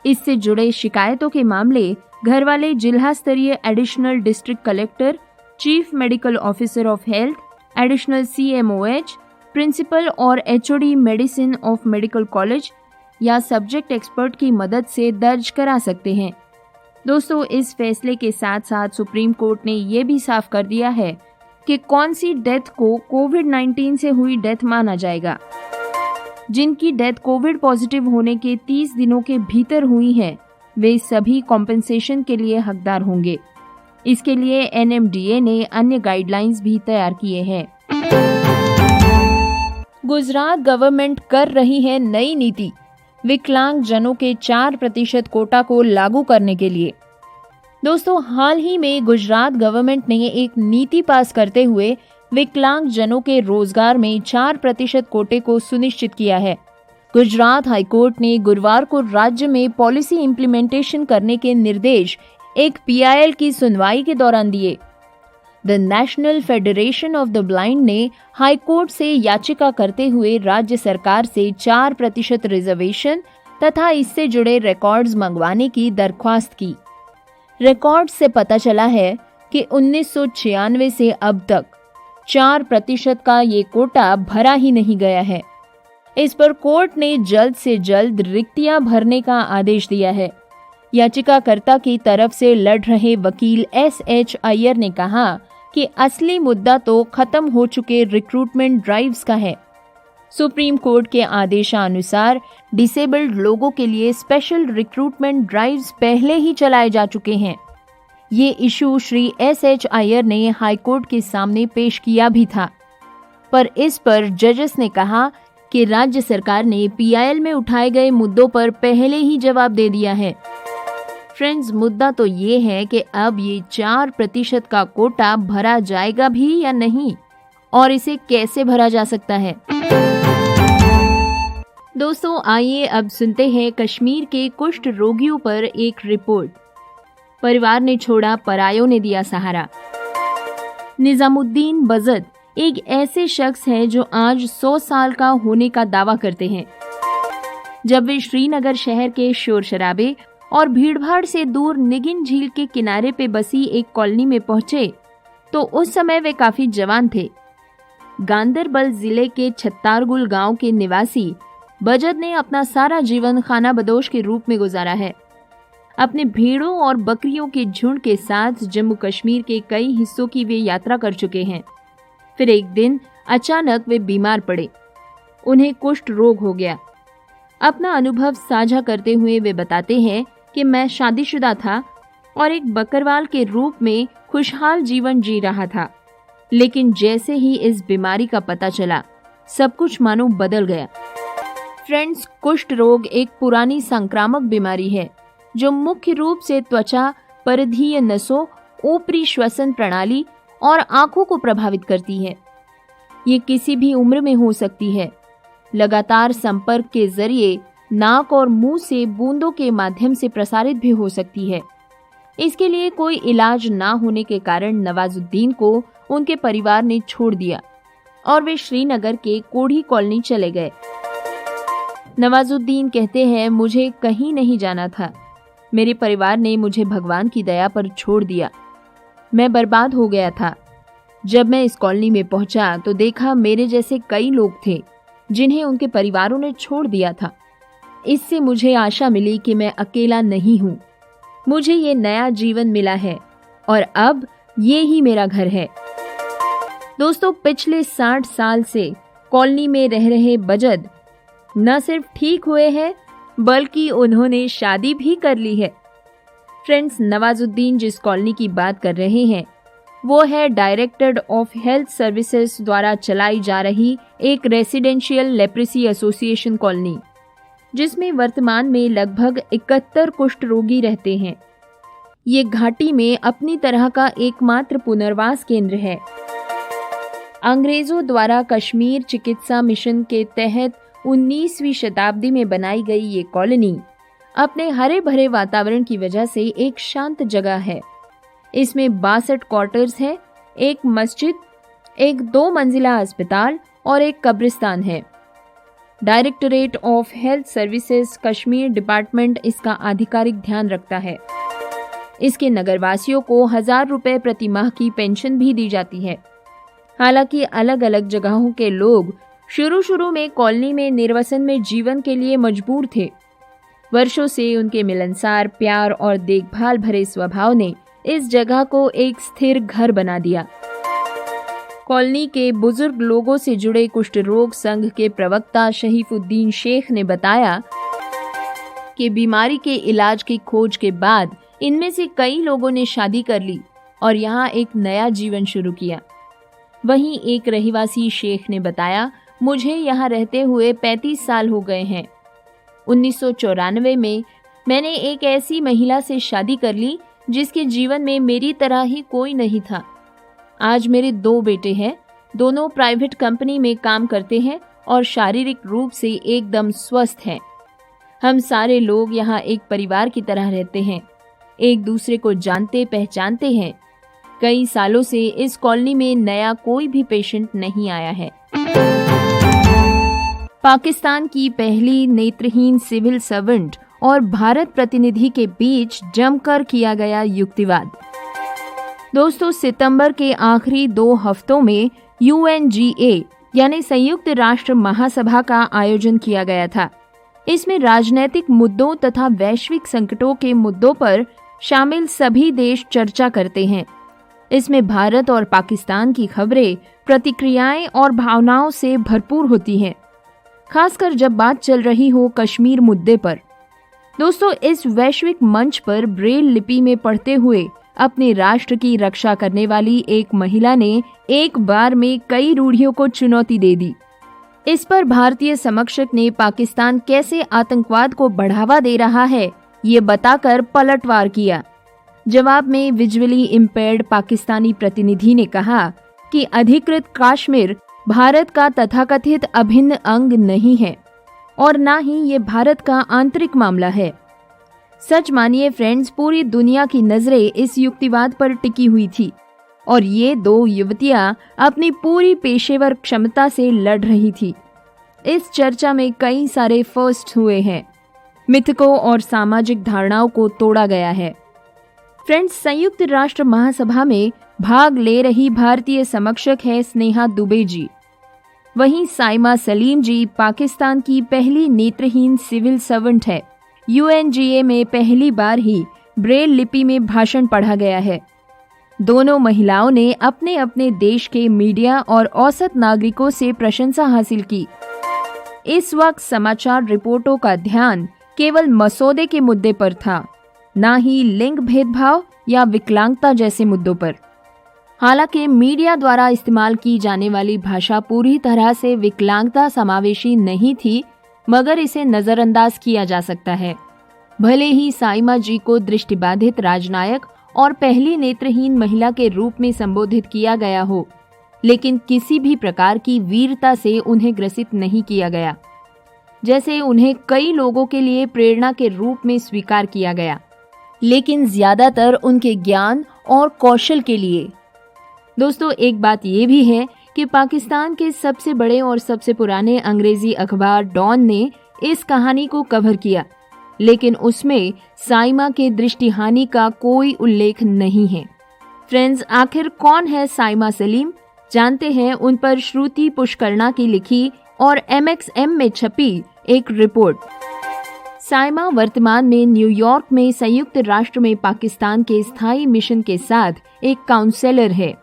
इससे जुड़े शिकायतों के मामले घरवाले जिला स्तरीय additional district collector, chief medical officer of health, additional CMOH, principal और HOD medicine of medical college या सब्जेक्ट एक्सपर्ट की मदद से दर्ज करा सकते हैं। दोस्तों, इस फैसले के साथ साथ सुप्रीम कोर्ट ने ये भी साफ कर दिया है कि कौन सी डेथ को कोविड-19 से हुई डेथ माना जाएगा। जिनकी डेथ कोविड पॉजिटिव होने के 30 दिनों के भीतर हुई है वे सभी कॉम्पेंसेशन के लिए हकदार होंगे। इसके लिए NMDA ने अन्य गाइडलाइंस भी तैयार किए हैं। गुजरात गवर्नमेंट कर रही है नई नीति विकलांग जनों के 4% कोटा को लागू करने के लिए। दोस्तों, हाल ही में गुजरात गवर्नमेंट ने एक नीति पास करते हुए विकलांग जनों के रोजगार में 4% कोटे को सुनिश्चित किया है। गुजरात हाईकोर्ट ने गुरुवार को राज्य में पॉलिसी इम्प्लीमेंटेशन करने के निर्देश एक PIL की सुनवाई के दौरान दिए। The national federation of the blind ने हाईकोर्ट से याचिका करते हुए राज्य सरकार से 4% रिजर्वेशन तथा इससे जुड़े रिकॉर्ड्स मंगवाने की दरख्वास्त की। रिकॉर्ड से पता चला है कि 1996 से अब तक 4% का ये कोटा भरा ही नहीं गया है। इस पर कोर्ट ने जल्द से जल्द रिक्तियां भरने का आदेश दिया है। याचिकाकर्ता की तरफ से लड़ रहे वकील SH अय्यर ने कहा कि असली मुद्दा तो खत्म हो चुके रिक्रूटमेंट ड्राइव्स का है। सुप्रीम कोर्ट के आदेशानुसार डिसेबल्ड लोगों के लिए स्पेशल रिक्रूटमेंट ड्राइव्स पहले ही चलाए जा चुके हैं। ये इशू श्री SH अय्यर ने हाईकोर्ट के सामने पेश किया भी था, पर इस पर जजेस ने कहा कि राज्य सरकार ने PIL में उठाए गए मुद्दों पर पहले ही जवाब दे दिया है। फ्रेंड्स, मुद्दा तो ये है कि अब ये 4% का कोटा भरा जाएगा भी या नहीं और इसे कैसे भरा जा सकता है। दोस्तों, आइए अब सुनते हैं कश्मीर के कुष्ठ रोगियों पर एक रिपोर्ट। परिवार ने छोड़ा, परायों ने दिया सहारा। निजामुद्दीन बजद एक ऐसे शख्स हैं जो आज 100 साल का होने का दावा करते हैं। जब वे श्रीनगर शहर के शोर शराबे और भीड़भाड़ से दूर निगिन झील के किनारे पे बसी एक कॉलोनी में पहुंचे तो उस समय वे काफी जवान थे। गांदरबल जिले के छत्तारगुल गांव के निवासी बजद ने अपना सारा जीवन खाना बदोश के रूप में गुजारा है। अपने भेड़ों और बकरियों के झुंड के साथ जम्मू कश्मीर के कई हिस्सों की वे यात्रा कर चुके हैं। फिर एक दिन अचानक वे बीमार पड़े। उन्हें कुष्ठ रोग हो गया। अपना अनुभव साझा करते हुए वे बताते हैं कि मैं शादीशुदा था और एक बकरवाल के रूप में खुशहाल जीवन जी रहा था, लेकिन जैसे ही इस बीमारी का पता चला सब कुछ मानो बदल गया। फ्रेंड्स, कुष्ठ रोग एक पुरानी संक्रामक बीमारी है जो मुख्य रूप से त्वचा, परिधीय नसों, ऊपरी श्वसन प्रणाली और आंखों को प्रभावित करती है। ये किसी भी उम्र में हो सकती है। लगातार संपर्क के जरिए नाक और मुंह से बूंदों के माध्यम से प्रसारित भी हो सकती है। इसके लिए कोई इलाज ना होने के कारण नवाजुद्दीन को उनके परिवार ने छोड़ दिया और वे श्रीनगर के कोढ़ी कॉलोनी चले गए। नवाजुद्दीन कहते हैं, मुझे कहीं नहीं जाना था। मेरे परिवार ने मुझे भगवान की दया पर छोड़ दिया। मैं बर्बाद हो गया था। जब मैं इस कॉलोनी में पहुंचा तो देखा मेरे जैसे कई लोग थे जिन्हें उनके परिवारों ने छोड़ दिया था। इससे मुझे आशा मिली कि मैं अकेला नहीं हूँ। मुझे ये नया जीवन मिला है और अब ये ही मेरा घर है। दोस्तों, पिछले 60 साल से कॉलोनी में रह रहे बजद न सिर्फ ठीक हुए हैं बल्कि उन्होंने शादी भी कर ली है। फ्रेंड्स, नवाजुद्दीन जिस कॉलोनी की बात कर रहे हैं वो है डायरेक्टर ऑफ हेल्थ सर्विसेज द्वारा चलाई जा रही एक रेसिडेंशियल लेप्रेसी एसोसिएशन कॉलोनी, जिसमें वर्तमान में लगभग 71 कुष्ठ रोगी रहते हैं। ये घाटी में अपनी तरह का एकमात्र पुनर्वास केंद्र है। अंग्रेजों द्वारा कश्मीर चिकित्सा मिशन के तहत 19वीं शताब्दी में बनाई गई ये कॉलोनी अपने हरे भरे वातावरण की वजह से एक शांत जगह है। इसमें 62 क्वार्टर्स है, एक मस्जिद, एक 2 मंजिला अस्पताल और एक कब्रिस्तान है। Directorate of health services Kashmir department इसका आधिकारिक ध्यान रखता है। इसके नगरवासियों को 1000 रुपए प्रति माह की पेंशन भी दी जाती है। हालांकि अलग अलग जगहों के लोग शुरू में कॉलोनी में निर्वसन में जीवन के लिए मजबूर थे। वर्षों से उनके मिलनसार प्यार और देखभाल भरे स्वभाव ने इस जगह को एक स्थिर घर बना दिया। कॉलोनी के बुजुर्ग लोगों से जुड़े कुष्ठ रोग संघ के प्रवक्ता शहीफुद्दीन शेख ने बताया कि बीमारी के इलाज की खोज के बाद इनमें से कई लोगों ने शादी कर ली और यहाँ एक नया जीवन शुरू किया। वहीं एक रहिवासी शेख ने बताया, मुझे यहाँ रहते हुए 35 साल हो गए हैं। 1994 में मैंने एक ऐसी महिला से शादी कर ली जिसके जीवन में मेरी तरह ही कोई नहीं था। आज मेरे 2 बेटे हैं, दोनों प्राइवेट कंपनी में काम करते हैं और शारीरिक रूप से एकदम स्वस्थ हैं। हम सारे लोग यहाँ एक परिवार की तरह रहते हैं, एक दूसरे को जानते पहचानते हैं। कई सालों से इस कॉलोनी में नया कोई भी पेशेंट नहीं आया है। पाकिस्तान की पहली नेत्रहीन सिविल सर्वेंट और भारत प्रतिनिधि के बीच जमकर किया गया युक्तिवाद। दोस्तों, सितंबर के आखिरी 2 हफ्तों में UNGA यानी संयुक्त राष्ट्र महासभा का आयोजन किया गया था। इसमें राजनीतिक मुद्दों तथा वैश्विक संकटों के मुद्दों पर शामिल सभी देश चर्चा करते हैं। इसमें भारत और पाकिस्तान की खबरें, प्रतिक्रियाएं और भावनाओं से भरपूर होती हैं, खासकर जब बात चल रही हो कश्मीर मुद्दे पर। दोस्तों, इस वैश्विक मंच पर ब्रेल लिपि में पढ़ते हुए अपने राष्ट्र की रक्षा करने वाली एक महिला ने एक बार में कई रूढ़ियों को चुनौती दे दी। इस पर भारतीय समकक्षक ने पाकिस्तान कैसे आतंकवाद को बढ़ावा दे रहा है ये बताकर पलटवार किया। जवाब में विजुअली इम्पेयर्ड पाकिस्तानी प्रतिनिधि ने कहा कि अधिकृत कश्मीर भारत का तथाकथित अभिन्न अंग नहीं है और न ही ये भारत का आंतरिक मामला है। सच मानिए फ्रेंड्स, पूरी दुनिया की नजरें इस युक्तिवाद पर टिकी हुई थी और ये 2 युवतियां अपनी पूरी पेशेवर क्षमता से लड़ रही थी। इस चर्चा में कई सारे फर्स्ट हुए हैं। मिथकों और सामाजिक धारणाओं को तोड़ा गया है। फ्रेंड्स, संयुक्त राष्ट्र महासभा में भाग ले रही भारतीय समकक्ष है स्नेहा दुबे जी। वहीं साइमा सलीम जी पाकिस्तान की पहली नेत्रहीन सिविल सर्वेंट है। UNGA में पहली बार ही ब्रेल लिपि में भाषण पढ़ा गया है। दोनों महिलाओं ने अपने अपने देश के मीडिया और औसत नागरिकों से प्रशंसा हासिल की। इस वक्त समाचार रिपोर्टों का ध्यान केवल मसौदे के मुद्दे पर था, ना ही लिंग भेदभाव या विकलांगता जैसे मुद्दों पर। हालांकि मीडिया द्वारा इस्तेमाल की जाने वाली भाषा पूरी तरह से विकलांगता समावेशी नहीं थी, मगर इसे नजरअंदाज किया जा सकता है। भले ही साइमा जी को दृष्टिबाधित राजनायक और पहली नेत्रहीन महिला के रूप में संबोधित किया गया हो, लेकिन किसी भी प्रकार की वीरता से उन्हें ग्रसित नहीं किया गया, जैसे उन्हें कई लोगों के लिए प्रेरणा के रूप में स्वीकार किया गया, लेकिन ज्यादातर उनके ज्ञान और कौशल के लिए। दोस्तों, एक बात ये भी है कि पाकिस्तान के सबसे बड़े और सबसे पुराने अंग्रेजी अखबार डॉन ने इस कहानी को कवर किया, लेकिन उसमें साइमा के दृष्टिहानि का कोई उल्लेख नहीं है। फ्रेंड्स, आखिर कौन है साइमा सलीम? जानते हैं उन पर श्रुति पुष्करना की लिखी और MXM में छपी एक रिपोर्ट। साइमा वर्तमान में न्यूयॉर्क में संयुक्त राष्ट्र में पाकिस्तान के स्थायी मिशन के साथ एक काउंसलर है।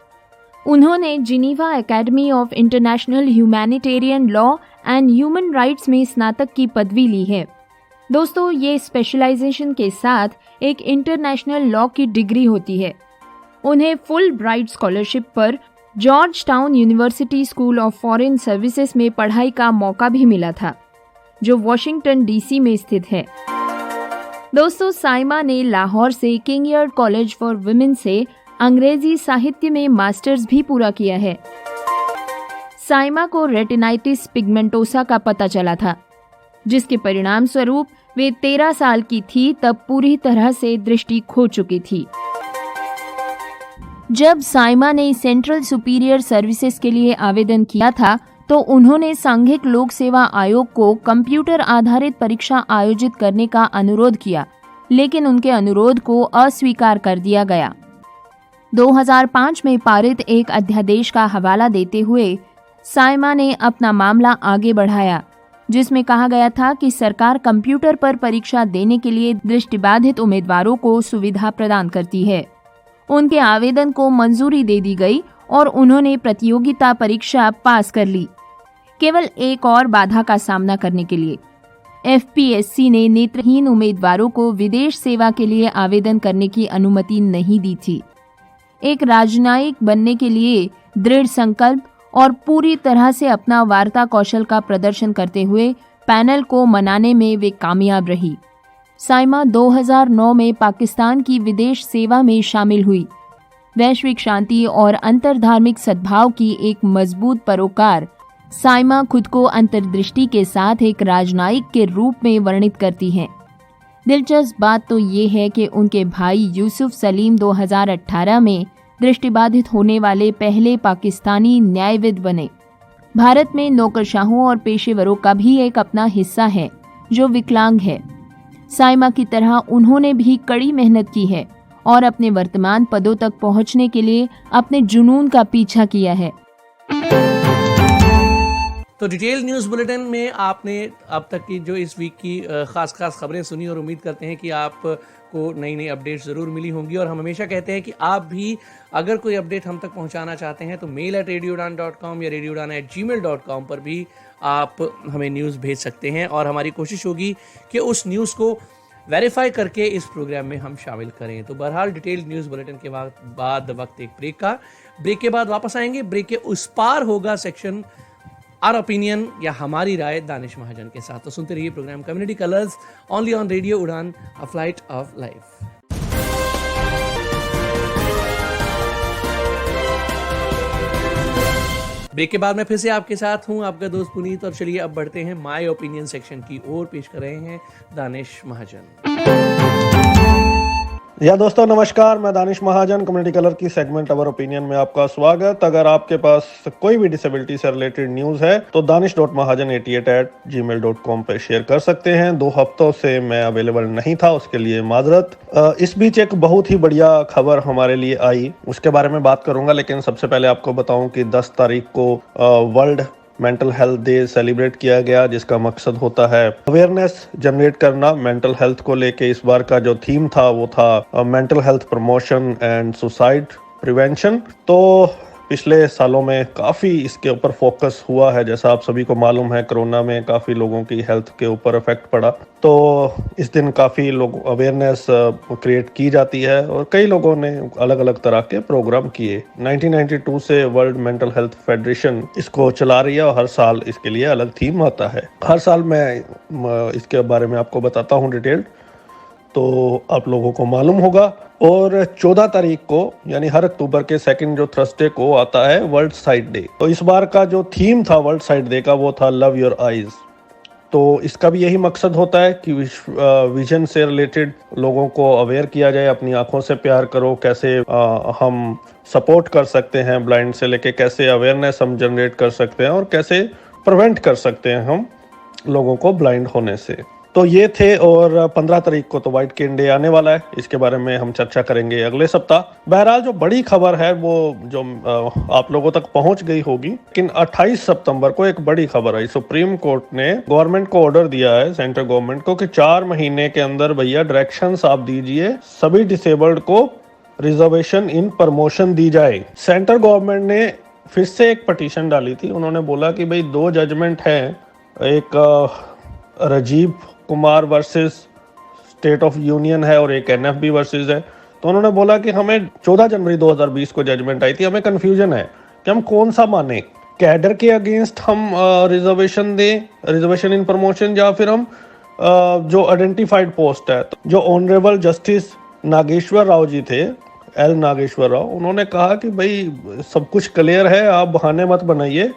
उन्होंने Geneva academy of international humanitarian law and human rights में स्नातक की पदवी ली है। दोस्तों, ये स्पेशलाइजेशन के साथ एक इंटरनेशनल लॉ की डिग्री होती है। उन्हें फुल ब्राइट स्कॉलरशिप पर George town university school of foreign services में पढ़ाई का मौका भी मिला था, जो वॉशिंगटन DC में स्थित है। दोस्तों, साइमा ने लाहौर से किंग कॉलेज फॉर वुमेन से अंग्रेजी साहित्य में मास्टर्स भी पूरा किया है। साइमा को रेटिनाइटिस पिगमेंटोसा का पता चला था, जिसके परिणाम स्वरूप वे 13 साल की थी तब पूरी तरह से दृष्टि खो चुकी थी। जब साइमा ने सेंट्रल सुपीरियर सर्विसेज के लिए आवेदन किया था, तो उन्होंने सांघिक लोक सेवा आयोग को कंप्यूटर आधारित परीक्षा आयोजित करने का अनुरोध किया, लेकिन उनके अनुरोध को अस्वीकार कर दिया गया। 2005 में पारित एक अध्यादेश का हवाला देते हुए साइमा ने अपना मामला आगे बढ़ाया, जिसमें कहा गया था कि सरकार कंप्यूटर पर परीक्षा देने के लिए दृष्टिबाधित उम्मीदवारों को सुविधा प्रदान करती है। उनके आवेदन को मंजूरी दे दी गई और उन्होंने प्रतियोगिता परीक्षा पास कर ली, केवल एक और बाधा का सामना करने के लिए। FPSC ने नेत्रहीन उम्मीदवारों को विदेश सेवा के लिए आवेदन करने की अनुमति नहीं दी थी। एक राजनयिक बनने के लिए दृढ़ संकल्प और पूरी तरह से अपना वार्ता कौशल का प्रदर्शन करते हुए पैनल को मनाने में वे कामयाब रही। साइमा 2009 में पाकिस्तान की विदेश सेवा में शामिल हुई। वैश्विक शांति और अंतर्धार्मिक सद्भाव की एक मजबूत पैरोकार साइमा खुद को अंतर्दृष्टि के साथ एक राजनयिक के रूप में वर्णित करती हैं। दिलचस्प बात तो ये है कि उनके भाई यूसुफ सलीम 2018 में दृष्टिबाधित होने वाले पहले पाकिस्तानी न्यायविद बने। भारत में नौकरशाहों और पेशेवरों का भी एक अपना हिस्सा है जो विकलांग है। साइमा की तरह उन्होंने भी कड़ी मेहनत की है और अपने वर्तमान पदों तक पहुंचने के लिए अपने जुनून का पीछा किया है। तो डिटेल न्यूज़ बुलेटिन में आपने अब तक की जो इस वीक की खास खबरें सुनी और उम्मीद करते हैं कि आपको नई नई अपडेट ज़रूर मिली होंगी। और हम हमेशा कहते हैं कि आप भी अगर कोई अपडेट हम तक पहुंचाना चाहते हैं तो mail@radioudan.com या radioudan@gmail.com पर भी आप हमें न्यूज़ भेज सकते हैं और हमारी कोशिश होगी कि उस न्यूज़ को वेरीफाई करके इस प्रोग्राम में हम शामिल करें। तो बहरहाल डिटेल न्यूज़ बुलेटिन के बाद वक्त एक ब्रेक के बाद वापस आएंगे। ब्रेक के उस पार होगा सेक्शन आवर ओपिनियन या हमारी राय दानिश महाजन के साथ। तो सुनते रहिए programme community colours only on radio Udaan, a flight of life. Break के बाद मैं फिर से आपके साथ हूं, आपका दोस्त पुनीत। और चलिए अब बढ़ते हैं माय ओपिनियन सेक्शन की ओर। पेश कर रहे हैं दानिश महाजन। या दोस्तों नमस्कार, मैं दानिश महाजन, कम्युनिटी कलर की सेगमेंट अवर ओपिनियन में आपका स्वागत। अगर आपके पास कोई भी डिसेबिलिटी से रिलेटेड न्यूज है तो danish.mahajan88@gmail.com पे शेयर कर सकते हैं। 2 हफ्तों से मैं अवेलेबल नहीं था, उसके लिए माजरत। इस बीच एक बहुत ही बढ़िया खबर हमारे लिए आई, उसके बारे में बात करूंगा, लेकिन सबसे पहले आपको बताऊं कि 10 तारीख को world mental health day celebrate किया गया, जिसका मकसद होता है अवेयरनेस जनरेट करना मेंटल हेल्थ को लेके। इस बार का जो थीम था वो था mental health promotion and suicide prevention. तो पिछले सालों में काफ़ी इसके ऊपर फोकस हुआ है। जैसा आप सभी को मालूम है, कोरोना में काफ़ी लोगों की हेल्थ के ऊपर इफेक्ट पड़ा, तो इस दिन काफ़ी लोग अवेयरनेस क्रिएट की जाती है और कई लोगों ने अलग अलग तरह के प्रोग्राम किए। 1992 से वर्ल्ड मेंटल हेल्थ फेडरेशन इसको चला रही है और हर साल इसके लिए अलग थीम आता है। हर साल मैं इसके बारे में आपको बताता हूँ डिटेल्ड, तो आप लोगों को मालूम होगा। और 14 तारीख को यानी हर अक्टूबर के सेकंड जो थर्सडे को आता है वर्ल्ड साइट डे। तो इस बार का जो थीम था वर्ल्ड साइट डे का वो था लव योर आईज। तो इसका भी यही मकसद होता है कि विजन से रिलेटेड लोगों को अवेयर किया जाए, अपनी आंखों से प्यार करो, कैसे हम सपोर्ट कर सकते हैं ब्लाइंड से लेके, कैसे अवेयरनेस हम जनरेट कर सकते हैं और कैसे प्रिवेंट कर सकते हैं हम लोगों को ब्लाइंड होने से। तो ये थे। और 15 तारीख को तो व्हाइट केन डे आने वाला है, इसके बारे में हम चर्चा करेंगे अगले सप्ताह। बहरहाल जो बड़ी खबर है वो जो आप लोगों तक पहुंच गई होगी, लेकिन 28 सितंबर को एक बड़ी खबर आई। सुप्रीम कोर्ट ने गवर्नमेंट को ऑर्डर दिया है, सेंट्रल गवर्नमेंट को, कि 4 महीने के अंदर भैया डायरेक्शंस आप दीजिए, सभी डिसेबल्ड को रिजर्वेशन इन प्रमोशन दी जाए। सेंट्रल गवर्नमेंट ने फिर से एक पटिशन डाली थी। उन्होंने बोला कि भाई 2 जजमेंट हैं, एक Rajiv Kumar versus state of union है और एक एनएफबी वर्सेस है। तो उन्होंने बोला कि हमें 14 जनवरी 2020 को जजमेंट आई थी, हमें कंफ्यूजन है कि हम कौन सा माने, कैडर के अगेंस्ट हम रिजर्वेशन दें, रिजर्वेशन इन प्रमोशन, या फिर हम जो आइडेंटिफाइड पोस्ट है। तो जो ऑनरेबल जस्टिस नागेश्वर राव जी थे, एल नागेश्वर राव, उन्होंने कहा कि भाई सब कुछ क्लियर है, आप बहाने मत बनाइए,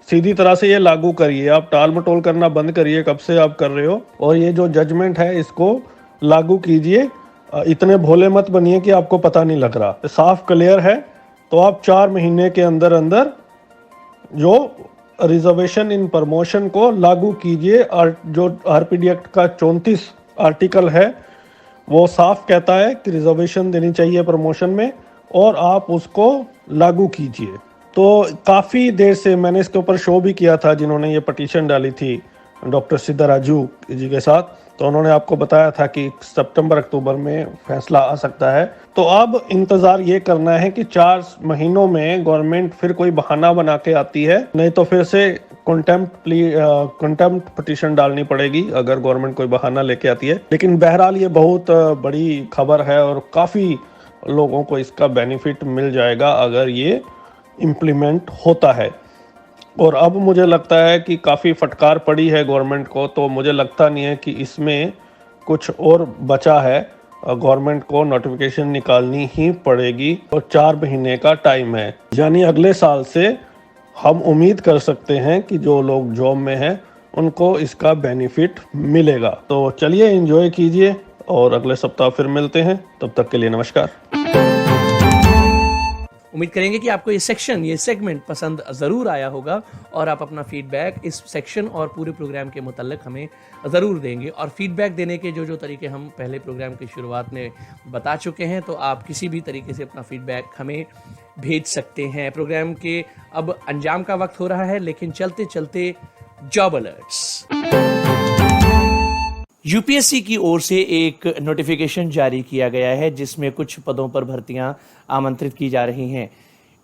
सीधी तरह से ये लागू करिए, आप टाल मटोल करना बंद करिए, कब से आप कर रहे हो, और ये जो जजमेंट है इसको लागू कीजिए। इतने भोले मत बनिए कि आपको पता नहीं लग रहा, साफ क्लियर है। तो आप 4 महीने के अंदर अंदर जो रिजर्वेशन इन प्रमोशन को लागू कीजिए। और जो आरपीडी एक्ट का 34 आर्टिकल है वो साफ कहता है कि रिजर्वेशन देनी चाहिए प्रमोशन में, और आप उसको लागू कीजिए। तो काफ़ी देर से मैंने इसके ऊपर शो भी किया था, जिन्होंने ये पटिशन डाली थी डॉक्टर सिद्धाराजू जी के साथ। तो उन्होंने आपको बताया था कि सितंबर अक्टूबर में फैसला आ सकता है। तो अब इंतज़ार ये करना है कि 4 महीनों में गवर्नमेंट फिर कोई बहाना बना के आती है, नहीं तो फिर से कंटेम्प्ट पिटीशन डालनी पड़ेगी अगर गवर्नमेंट कोई बहाना लेके आती है। लेकिन बहरहाल ये बहुत बड़ी खबर है और काफ़ी लोगों को इसका बेनिफिट मिल जाएगा अगर ये इम्प्लीमेंट होता है। और अब मुझे लगता है कि काफ़ी फटकार पड़ी है गवर्नमेंट को, तो मुझे लगता नहीं है कि इसमें कुछ और बचा है। गवर्नमेंट को नोटिफिकेशन निकालनी ही पड़ेगी और 4 महीने का टाइम है, यानी अगले साल से हम उम्मीद कर सकते हैं कि जो लोग जॉब में हैं उनको इसका बेनिफिट मिलेगा। तो चलिए एंजॉय कीजिए और अगले सप्ताह फिर मिलते हैं, तब तक के लिए नमस्कार। उम्मीद करेंगे कि आपको ये सेक्शन, ये सेगमेंट पसंद ज़रूर आया होगा और आप अपना फीडबैक इस सेक्शन और पूरे प्रोग्राम के मुतल्लिक हमें ज़रूर देंगे। और फीडबैक देने के जो तरीके हम पहले प्रोग्राम की शुरुआत में बता चुके हैं, तो आप किसी भी तरीके से अपना फीडबैक हमें भेज सकते हैं। प्रोग्राम के अब अंजाम का वक्त हो रहा है, लेकिन चलते चलते जॉब अलर्ट्स। यूपीएससी की ओर से एक नोटिफिकेशन जारी किया गया है जिसमें कुछ पदों पर भर्तियां आमंत्रित की जा रही हैं।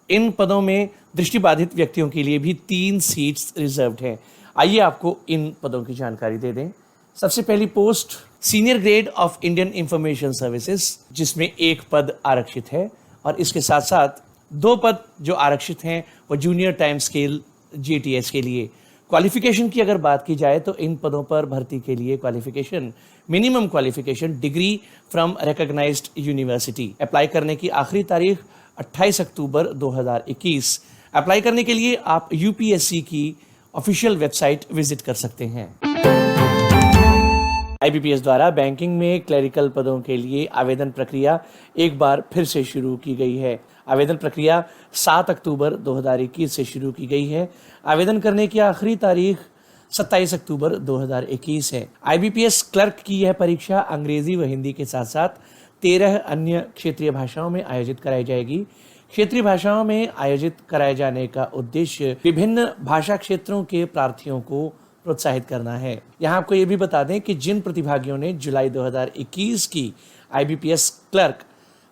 इन पदों में दृष्टिबाधित व्यक्तियों के लिए भी 3 सीट्स रिजर्व्ड हैं। आइए आपको इन पदों की जानकारी दे दें। सबसे पहली post senior grade of Indian information services, जिसमें 1 पद आरक्षित है, और इसके साथ साथ 2 पद जो आरक्षित हैं वो जूनियर टाइम स्केल जीटीएस के लिए। क्वालिफिकेशन की अगर बात की जाए तो इन पदों पर भर्ती के लिए qualification, minimum qualification degree from recognised university. Apply करने की आखिरी तारीख 28 अक्टूबर 2021। अप्लाई करने के लिए आप यूपीएससी की ऑफिशियल वेबसाइट विजिट कर सकते हैं। आईबीपीएस द्वारा बैंकिंग में क्लरिकल पदों के लिए आवेदन प्रक्रिया एक बार फिर से शुरू की गई है। आवेदन प्रक्रिया 7 अक्टूबर 2021 से शुरू की गई है। आवेदन करने की आखिरी तारीख 27 अक्टूबर 2021 है। आईबीपीएस क्लर्क की यह परीक्षा अंग्रेजी व हिंदी के साथ साथ 13 अन्य क्षेत्रीय भाषाओं में आयोजित कराई जाएगी। क्षेत्रीय भाषाओं में आयोजित कराए जाने का उद्देश्य विभिन्न भाषा क्षेत्रों के प्रार्थियों को प्रोत्साहित करना है। यहाँ आपको ये भी बता दें कि जिन प्रतिभागियों ने जुलाई 2021 की आईबीपीएस क्लर्क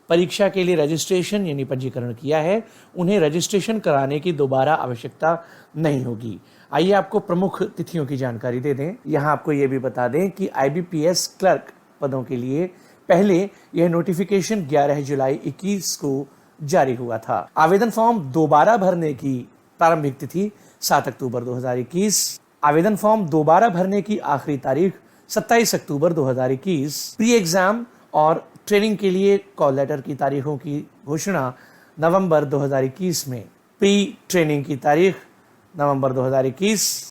परीक्षा के लिए रजिस्ट्रेशन यानी पंजीकरण किया है, उन्हें रजिस्ट्रेशन कराने की दोबारा आवश्यकता नहीं होगी। आइए आपको प्रमुख तिथियों की जानकारी दे दें। यहाँ आपको ये भी बता दें कि आईबीपीएस क्लर्क पदों के लिए पहले यह नोटिफिकेशन 11 जुलाई 21 को जारी हुआ था। आवेदन फॉर्म दोबारा भरने की प्रारंभिक तिथि 7 अक्टूबर 2021। आवेदन फॉर्म दोबारा भरने की आखिरी तारीख 27 अक्टूबर 2021। प्री एग्जाम और ट्रेनिंग के लिए कॉल लेटर की तारीखों की घोषणा नवंबर 2021 में। प्री ट्रेनिंग की तारीख नवंबर 2021।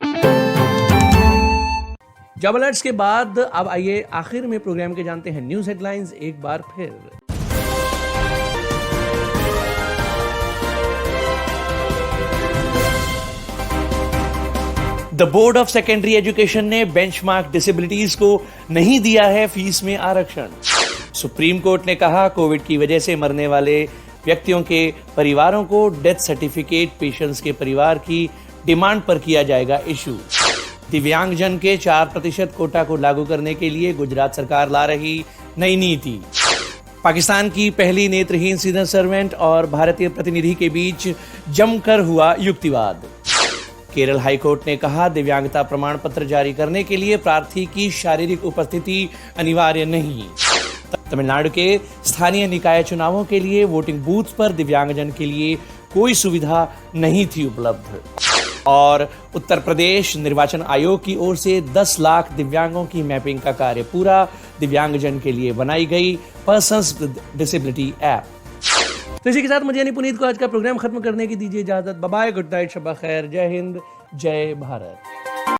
जॉब अलर्ट्स के बाद अब आइए आखिर में प्रोग्राम के जानते हैं न्यूज हेडलाइंस एक बार फिर। The board of secondary education ने बेंचमार्क डिसेबिलिटीज को नहीं दिया है फीस में आरक्षण। सुप्रीम कोर्ट ने कहा कोविड की वजह से मरने वाले व्यक्तियों के परिवारों को डेथ सर्टिफिकेट पेशेंट्स के परिवार की डिमांड पर किया जाएगा इशू। दिव्यांगजन के 4% कोटा को लागू करने के लिए गुजरात सरकार ला रही नई नीति। पाकिस्तान की पहली नेत्रहीन सिविल सर्वेंट और भारतीय प्रतिनिधि के बीच जमकर हुआ युक्तिवाद। केरल हाईकोर्ट ने कहा दिव्यांगता प्रमाण पत्र जारी करने के लिए प्रार्थी की शारीरिक उपस्थिति अनिवार्य नहीं। तमिलनाडु के स्थानीय निकाय चुनावों के लिए वोटिंग बूथ पर दिव्यांगजन के लिए कोई सुविधा नहीं थी उपलब्ध। और उत्तर प्रदेश निर्वाचन आयोग की ओर से 10 लाख दिव्यांगों की मैपिंग का कार्य पूरा। दिव्यांगजन के लिए बनाई गई पर्सन्स विद डिसेबिलिटी ऐप। तो इसी के साथ मुझे यानी पुनीत को आज का प्रोग्राम खत्म करने की दीजिए इजाजत। बाय बाय, गुड नाइट, शब्बा खैर, जय हिंद, जय भारत।